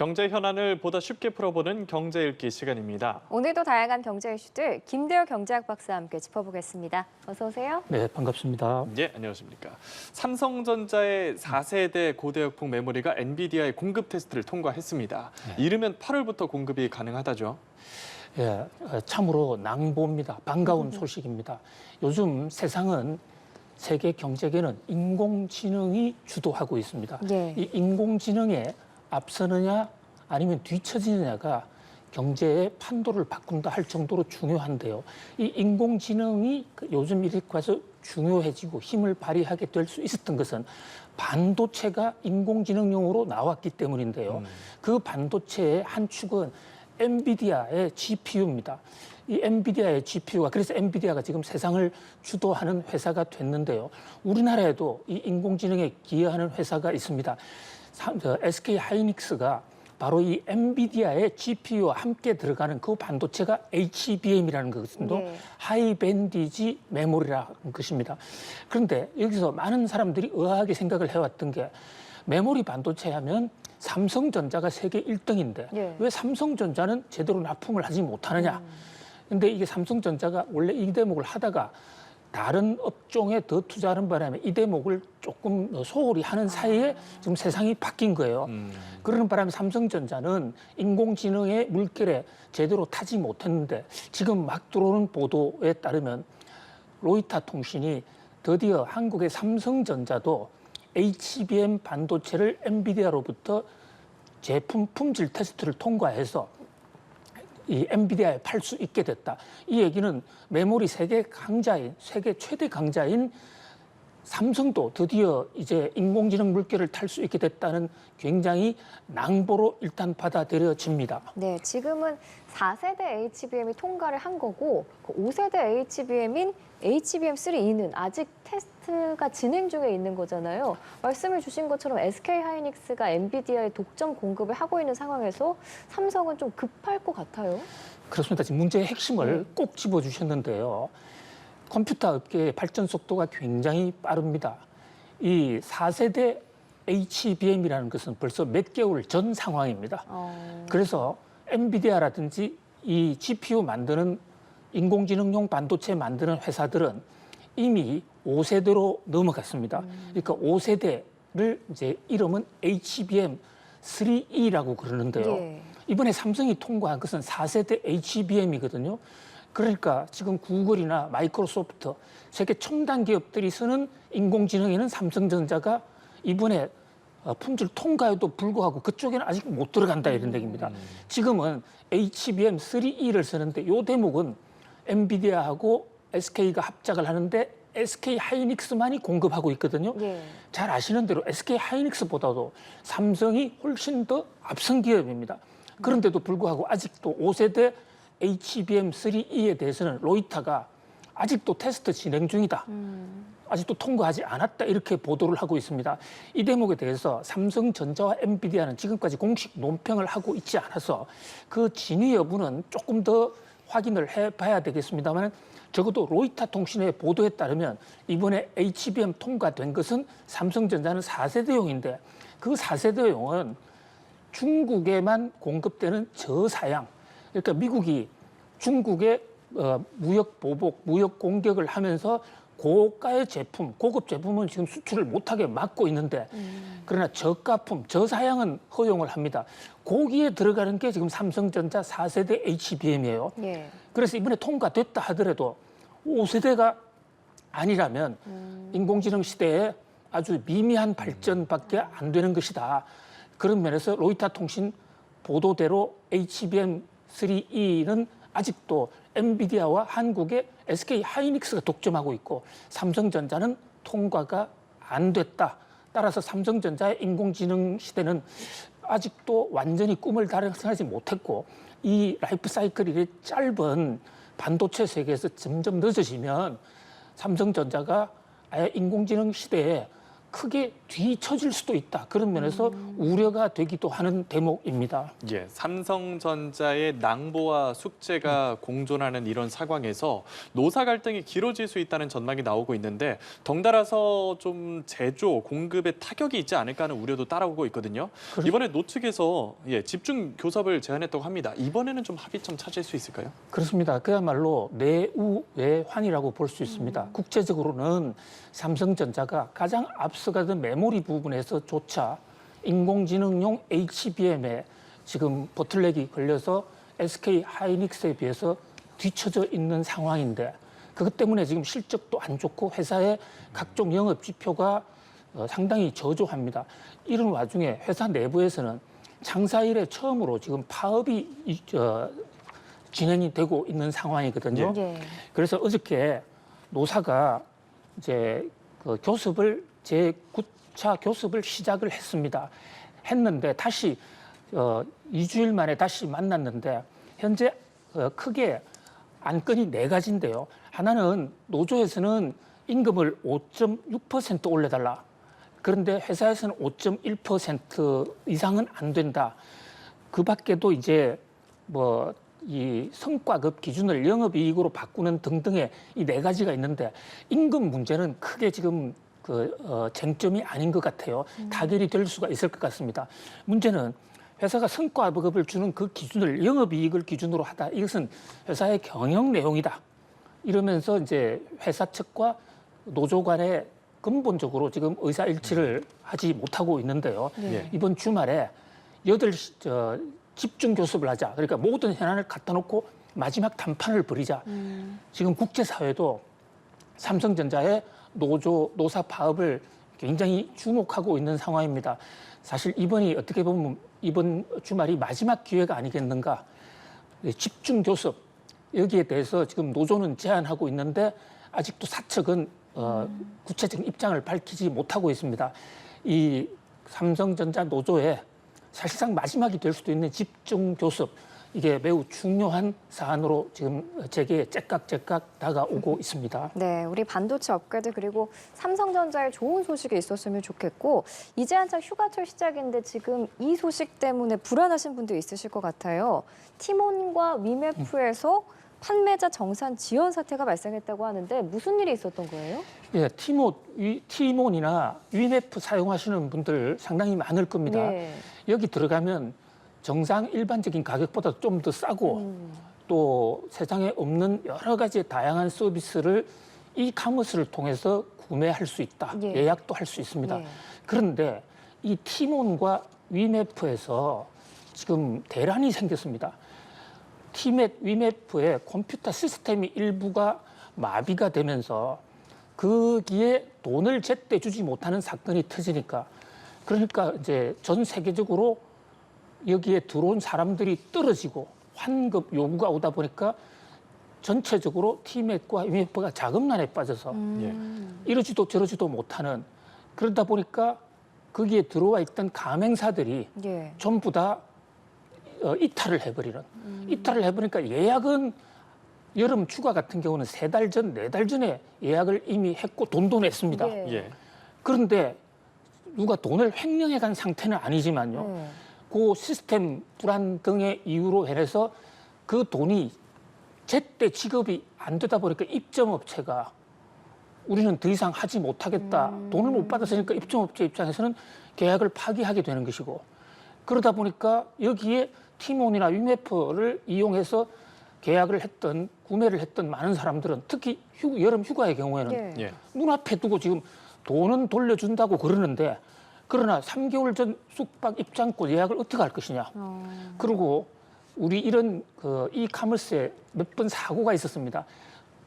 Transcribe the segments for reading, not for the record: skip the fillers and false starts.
경제 현안을 보다 쉽게 풀어보는 경제 읽기 시간입니다. 오늘도 다양한 경제 이슈들 김대열 경제학 박사와 함께 짚어보겠습니다. 어서 오세요. 네, 반갑습니다. 예, 안녕하십니까. 삼성전자의 4세대 고대역폭 메모리가 엔비디아의 공급 테스트를 통과했습니다. 네. 이르면 8월부터 공급이 가능하다죠? 예, 참으로 낭보입니다. 반가운 소식입니다. 요즘 세상은 세계 경제계는 인공지능이 주도하고 있습니다. 네. 이 인공지능에 앞서느냐 아니면 뒤처지느냐가 경제의 판도를 바꾼다 할 정도로 중요한데요. 이 인공지능이 요즘 이렇게 와서 중요해지고 힘을 발휘하게 될 수 있었던 것은 반도체가 인공지능용으로 나왔기 때문인데요. 그 반도체의 한 축은 엔비디아의 GPU입니다. 이 엔비디아의 GPU가 그래서 엔비디아가 지금 세상을 주도하는 회사가 됐는데요. 우리나라에도 이 인공지능에 기여하는 회사가 있습니다. SK 하이닉스가 바로 이 엔비디아의 GPU와 함께 들어가는 그 반도체가 HBM이라는 것인데 네. 하이밴디지 메모리라는 것입니다. 그런데 여기서 많은 사람들이 의아하게 생각을 해왔던 게 메모리 반도체 하면 삼성전자가 세계 1등인데 네. 왜 삼성전자는 제대로 납품을 하지 못하느냐. 근데 이게 삼성전자가 원래 이 대목을 하다가 다른 업종에 더 투자하는 바람에 이 대목을 조금 소홀히 하는 사이에 지금 세상이 바뀐 거예요. 그러는 바람에 삼성전자는 인공지능의 물결에 제대로 타지 못했는데 지금 막 들어오는 보도에 따르면 로이터 통신이 드디어 한국의 삼성전자도 HBM 반도체를 엔비디아로부터 제품 품질 테스트를 통과해서 이 엔비디아에 팔 수 있게 됐다. 이 얘기는 메모리 세계 최대 강자인 삼성도 드디어 이제 인공지능 물결을 탈 수 있게 됐다는 굉장히 낭보로 일단 받아들여집니다. 네, 지금은 4세대 HBM이 통과를 한 거고 5세대 HBM인 HBM3E는 아직 테스트가 진행 중에 있는 거잖아요. 말씀을 주신 것처럼 SK 하이닉스가 엔비디아에 독점 공급을 하고 있는 상황에서 삼성은 좀 급할 것 같아요. 그렇습니다. 지금 문제의 핵심을 꼭 집어주셨는데요. 컴퓨터 업계의 발전 속도가 굉장히 빠릅니다. 이 4세대 HBM이라는 것은 벌써 몇 개월 전 상황입니다. 그래서 엔비디아라든지 이 GPU 만드는 인공지능용 반도체 만드는 회사들은 이미 5세대로 넘어갔습니다. 그러니까 5세대를 이제 이름은 HBM3E라고 그러는데요. 예. 이번에 삼성이 통과한 것은 4세대 HBM이거든요. 그러니까 지금 구글이나 마이크로소프트, 세계 첨단 기업들이 쓰는 인공지능에는 삼성전자가 이번에 품질 통과에도 불구하고 그쪽에는 아직 못 들어간다 이런 얘기입니다. 지금은 HBM3E를 쓰는데 이 대목은 엔비디아하고 SK가 합작을 하는데 SK 하이닉스만이 공급하고 있거든요. 예. 잘 아시는 대로 SK 하이닉스보다도 삼성이 훨씬 더 앞선 기업입니다. 그런데도 불구하고 아직도 5세대 HBM3E에 대해서는 로이터가 아직도 테스트 진행 중이다. 아직도 통과하지 않았다. 이렇게 보도를 하고 있습니다. 이 대목에 대해서 삼성전자와 엔비디아는 지금까지 공식 논평을 하고 있지 않아서 그 진위 여부는 조금 더 확인을 해봐야 되겠습니다만 적어도 로이터 통신의 보도에 따르면 이번에 HBM 통과된 것은 삼성전자는 4세대용인데 그 4세대용은 중국에만 공급되는 저사양, 그러니까 미국이 중국에 무역 보복, 무역 공격을 하면서 고가의 제품, 고급 제품은 지금 수출을 못하게 막고 있는데 그러나 저가품, 저사양은 허용을 합니다. 거기에 들어가는 게 지금 삼성전자 4세대 HBM이에요. 예. 그래서 이번에 통과됐다 하더라도 5세대가 아니라면 인공지능 시대에 아주 미미한 발전밖에 안 되는 것이다. 그런 면에서 로이터 통신 보도대로 HBM3E는 아직도 엔비디아와 한국의 SK 하이닉스가 독점하고 있고 삼성전자는 통과가 안 됐다. 따라서 삼성전자의 인공지능 시대는 아직도 완전히 꿈을 달성하지 못했고 이 라이프 사이클이 짧은 반도체 세계에서 점점 늦어지면 삼성전자가 아예 인공지능 시대에 크게 뒤처질 수도 있다. 그런 면에서 우려가 되기도 하는 대목입니다. 예, 삼성전자의 낭보와 숙제가 공존하는 이런 상황에서 노사 갈등이 길어질 수 있다는 전망이 나오고 있는데 덩달아서 좀 제조, 공급에 타격이 있지 않을까 하는 우려도 따라오고 있거든요. 이번에 노측에서 집중 교섭을 제안했다고 합니다. 이번에는 좀 합의점 찾을 수 있을까요? 그렇습니다. 그야말로 내우외환이라고 볼 수 있습니다. 국제적으로는 삼성전자가 가장 앞서가던 메모리 부분에서조차 인공지능용 HBM에 지금 보틀렉이 걸려서 SK 하이닉스에 비해서 뒤처져 있는 상황인데 그것 때문에 지금 실적도 안 좋고 회사의 각종 영업 지표가 상당히 저조합니다. 이런 와중에 회사 내부에서는 창사 이래 처음으로 지금 파업이 진행이 되고 있는 상황이거든요. 예. 그래서 어저께 노사가 이제 그 교섭을 제9차 교섭을 시작을 했는데 다시 2주일 만에 다시 만났는데 현재 크게 안건이 4가지인데요. 하나는 노조에서는 임금을 5.6% 올려달라. 그런데 회사에서는 5.1% 이상은 안 된다. 그 밖에도 이제 이 성과급 기준을 영업이익으로 바꾸는 등등의 이 4가지가 있는데 임금 문제는 크게 지금 쟁점이 아닌 것 같아요. 타결이 될 수가 있을 것 같습니다. 문제는 회사가 성과급을 주는 그 기준을 영업이익을 기준으로 하다. 이것은 회사의 경영 내용이다. 이러면서 이제 회사 측과 노조 간에 근본적으로 지금 의사일치를 하지 못하고 있는데요. 네. 이번 주말에 8시 집중 교섭을 하자. 그러니까 모든 현안을 갖다 놓고 마지막談판을 벌이자. 지금 국제사회도 삼성전자의 노사 파업을 굉장히 주목하고 있는 상황입니다. 사실 이번이 어떻게 보면 이번 주말이 마지막 기회가 아니겠는가. 집중 교섭 여기에 대해서 지금 노조는 제안하고 있는데 아직도 사측은 구체적인 입장을 밝히지 못하고 있습니다. 이 삼성전자 노조의 사실상 마지막이 될 수도 있는 집중 교섭 이게 매우 중요한 사안으로 지금 제게 째깍째깍 다가오고 있습니다. 네, 우리 반도체 업계들 그리고 삼성전자에 좋은 소식이 있었으면 좋겠고 이제 한창 휴가철 시작인데 지금 이 소식 때문에 불안하신 분도 있으실 것 같아요. 티몬과 위메프에서 판매자 정산 지연 사태가 발생했다고 하는데 무슨 일이 있었던 거예요? 예, 티몬이나 위메프 사용하시는 분들 상당히 많을 겁니다. 네. 여기 들어가면 정상 일반적인 가격보다 좀 더 싸고 또 세상에 없는 여러 가지 다양한 서비스를 이카머스를 통해서 구매할 수 있다. 예. 예약도 할 수 있습니다. 예. 그런데 이 티몬과 위메프에서 지금 대란이 생겼습니다. 위메프의 컴퓨터 시스템이 일부가 마비가 되면서 거기에 돈을 제때 주지 못하는 사건이 터지니까 그러니까 이제 전 세계적으로 여기에 들어온 사람들이 떨어지고 환급 요구가 오다 보니까 전체적으로 티맥과 위메프가 자금난에 빠져서 이러지도 저러지도 못하는 그러다 보니까 거기에 들어와 있던 가맹사들이 예. 전부 다 이탈을 해버리는. 이탈을 해버리니까 예약은 여름 휴가 같은 경우는 3달 전, 4달 전에 예약을 이미 했고 돈도 냈습니다. 예. 예. 그런데 누가 돈을 횡령해 간 상태는 아니지만요. 네. 그 시스템 불안 등의 이유로 인해서 그 돈이 제때 지급이 안 되다 보니까 입점업체가 우리는 더 이상 하지 못하겠다. 돈을 못 받았으니까 입점업체 입장에서는 계약을 파기하게 되는 것이고 그러다 보니까 여기에 티몬이나 위메프를 이용해서 계약을 했던 구매를 했던 많은 사람들은 특히 여름 휴가의 경우에는 예. 예. 눈앞에 두고 지금 돈은 돌려준다고 그러는데 그러나 3개월 전 숙박 입장권 예약을 어떻게 할 것이냐. 그리고 우리 이런 이카머스에 몇 번 사고가 있었습니다.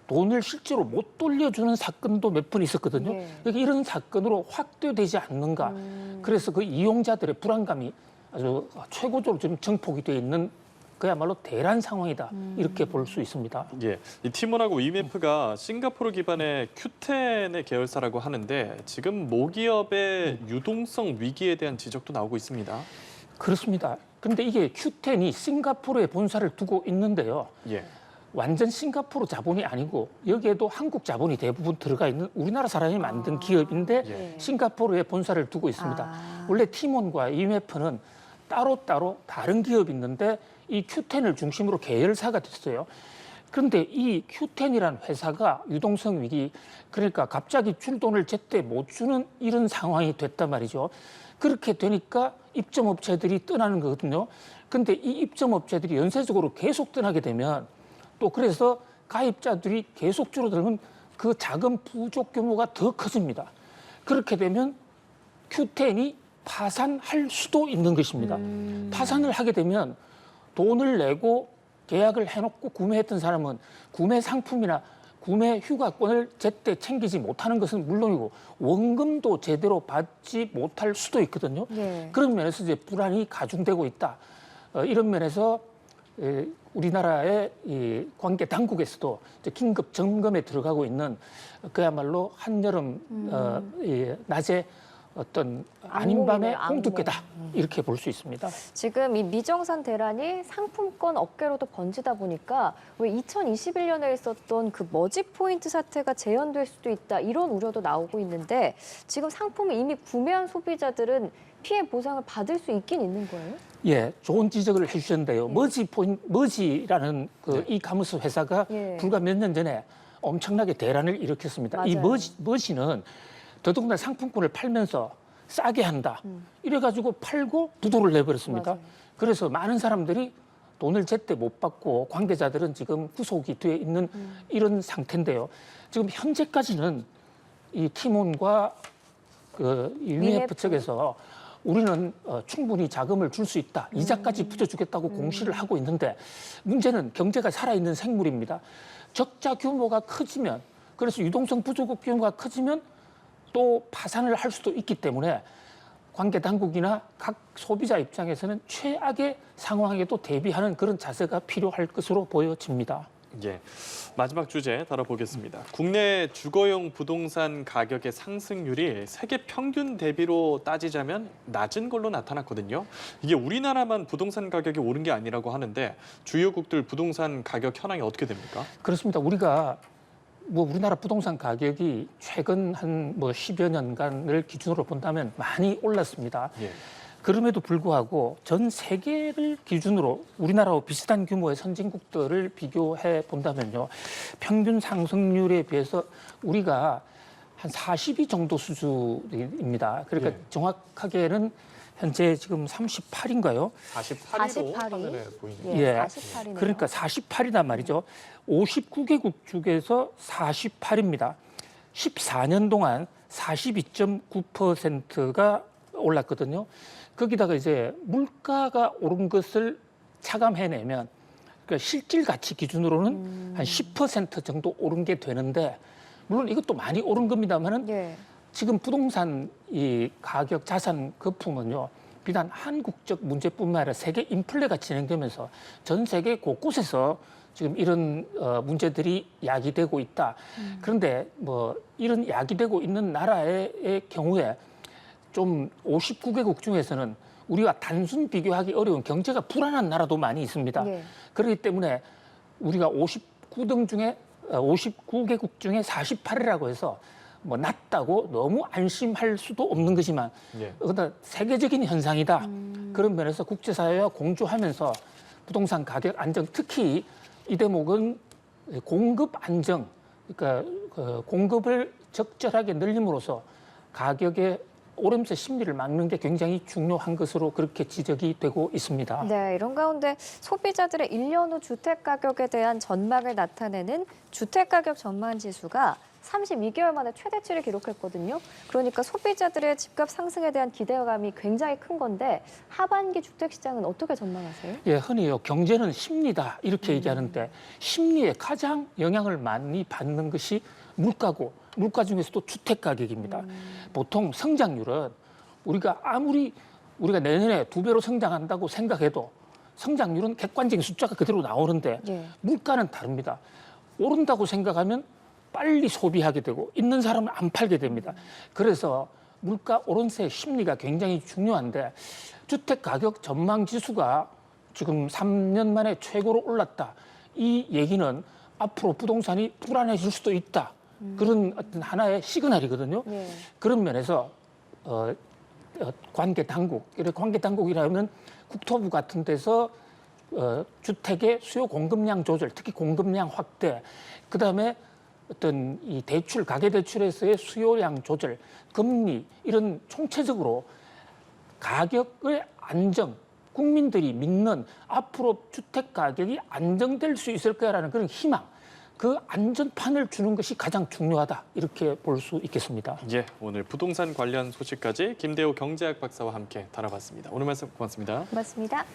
돈을 실제로 못 돌려주는 사건도 몇 번 있었거든요. 예. 그러니까 이런 사건으로 확대되지 않는가. 그래서 그 이용자들의 불안감이 아주 최고적으로 지금 증폭이 돼 있는 그야말로 대란 상황이다. 이렇게 볼 수 있습니다. 예, 이 티몬하고 위메프가 싱가포르 기반의 Q10의 계열사라고 하는데 지금 모기업의 유동성 위기에 대한 지적도 나오고 있습니다. 그렇습니다. 그런데 이게 Q10이 싱가포르에 본사를 두고 있는데요. 예, 완전 싱가포르 자본이 아니고 여기에도 한국 자본이 대부분 들어가 있는 우리나라 사람이 만든 기업인데 예. 싱가포르에 본사를 두고 있습니다. 아. 원래 티몬과 IMF는 따로따로 다른 기업이 있는데 이 Q10을 중심으로 계열사가 됐어요. 그런데 이 Q10이라는 회사가 유동성 위기, 그러니까 갑자기 줄 돈을 제때 못 주는 이런 상황이 됐단 말이죠. 그렇게 되니까 입점업체들이 떠나는 거거든요. 근데 이 입점업체들이 연쇄적으로 계속 떠나게 되면 또 그래서 가입자들이 계속 줄어들면 그 자금 부족 규모가 더 커집니다. 그렇게 되면 Q10이 파산할 수도 있는 것입니다. 파산을 하게 되면 돈을 내고 계약을 해놓고 구매했던 사람은 구매 상품이나 구매 휴가권을 제때 챙기지 못하는 것은 물론이고 원금도 제대로 받지 못할 수도 있거든요. 네. 그런 면에서 이제 불안이 가중되고 있다. 이런 면에서 우리나라의 이 관계 당국에서도 이제 긴급 점검에 들어가고 있는 그야말로 한여름 이 낮에 어떤 아닌 밤의 악몽이네요, 홍두깨다 이렇게 볼 수 있습니다. 지금 이 미정산 대란이 상품권 업계로도 번지다 보니까 왜 2021년에 있었던 그 머지 포인트 사태가 재현될 수도 있다 이런 우려도 나오고 있는데 지금 상품을 이미 구매한 소비자들은 피해 보상을 받을 수 있긴 있는 거예요? 예, 좋은 지적을 해주셨는데요. 머지라는 그 이카머스 회사가 예. 불과 몇 년 전에 엄청나게 대란을 일으켰습니다. 이 맞아요. 머지는 더더군다나 상품권을 팔면서 싸게 한다. 이래가지고 팔고 부도를 내버렸습니다. 맞아요. 그래서 많은 사람들이 돈을 제때 못 받고 관계자들은 지금 구속이 돼 있는 이런 상태인데요. 지금 현재까지는 이 티몬과 그 IMF. IMF 측에서 우리는 충분히 자금을 줄 수 있다. 이자까지 붙여주겠다고 공시를 하고 있는데 문제는 경제가 살아있는 생물입니다. 적자 규모가 커지면 그래서 유동성 부족 규모가 커지면 또 파산을 할 수도 있기 때문에 관계 당국이나 각 소비자 입장에서는 최악의 상황에도 대비하는 그런 자세가 필요할 것으로 보여집니다. 예. 마지막 주제 다뤄보겠습니다. 국내 주거용 부동산 가격의 상승률이 세계 평균 대비로 따지자면 낮은 걸로 나타났거든요. 이게 우리나라만 부동산 가격이 오른 게 아니라고 하는데 주요국들 부동산 가격 현황이 어떻게 됩니까? 그렇습니다. 우리가 우리나라 부동산 가격이 최근 한 10여 년간을 기준으로 본다면 많이 올랐습니다. 예. 그럼에도 불구하고 전 세계를 기준으로 우리나라와 비슷한 규모의 선진국들을 비교해 본다면요. 평균 상승률에 비해서 우리가 한 42 정도 수준입니다. 그러니까 예. 정확하게는 현재 지금 38인가요? 48로 48이? 화면에 보이네요. 예. 48이네요. 그러니까 48이단 말이죠. 59개국 중에서 48입니다. 14년 동안 42.9%가 올랐거든요. 거기다가 이제 물가가 오른 것을 차감해내면 그러니까 실질 가치 기준으로는 한 10% 정도 오른 게 되는데 물론 이것도 많이 오른 겁니다만은 예. 지금 부동산 이 가격 자산 거품은요. 비단 한국적 문제뿐만 아니라 세계 인플레가 진행되면서 전 세계 곳곳에서 지금 이런 문제들이 야기되고 있다. 그런데 이런 야기되고 있는 나라의 경우에 좀 59개국 중에서는 우리가 단순 비교하기 어려운 경제가 불안한 나라도 많이 있습니다. 예. 그렇기 때문에 우리가 59등 중에 59개국 중에 48이라고 해서 낮다고 너무 안심할 수도 없는 것이지만 예. 그러나 세계적인 현상이다. 그런 면에서 국제사회와 공조하면서 부동산 가격 안정, 특히 이 대목은 공급 안정, 그러니까 공급을 적절하게 늘림으로써 가격의 오름세 심리를 막는 게 굉장히 중요한 것으로 그렇게 지적이 되고 있습니다. 네, 이런 가운데 소비자들의 1년 후 주택 가격에 대한 전망을 나타내는 주택가격 전망 지수가 32개월 만에 최대치를 기록했거든요. 그러니까 소비자들의 집값 상승에 대한 기대감이 굉장히 큰 건데 하반기 주택 시장은 어떻게 전망하세요? 예, 흔히요 경제는 심리다 이렇게 얘기하는데 심리에 가장 영향을 많이 받는 것이 물가고 물가 중에서도 주택 가격입니다. 보통 성장률은 우리가 아무리 우리가 내년에 2배로 성장한다고 생각해도 성장률은 객관적인 숫자가 그대로 나오는데 예. 물가는 다릅니다. 오른다고 생각하면 빨리 소비하게 되고 있는 사람은 안 팔게 됩니다. 그래서 물가 오름세 심리가 굉장히 중요한데 주택 가격 전망 지수가 지금 3년 만에 최고로 올랐다. 이 얘기는 앞으로 부동산이 불안해질 수도 있다. 그런 어떤 하나의 시그널이거든요. 예. 그런 면에서 관계 당국, 이렇게 관계 당국이라면 국토부 같은 데서 주택의 수요 공급량 조절, 특히 공급량 확대, 그다음에 어떤 이 대출, 가계 대출에서의 수요량 조절, 금리 이런 총체적으로 가격의 안정, 국민들이 믿는 앞으로 주택 가격이 안정될 수 있을 거라는 그런 희망, 그 안전판을 주는 것이 가장 중요하다 이렇게 볼 수 있겠습니다. 예, 오늘 부동산 관련 소식까지 김대호 경제학 박사와 함께 다뤄봤습니다. 오늘 말씀 고맙습니다. 고맙습니다.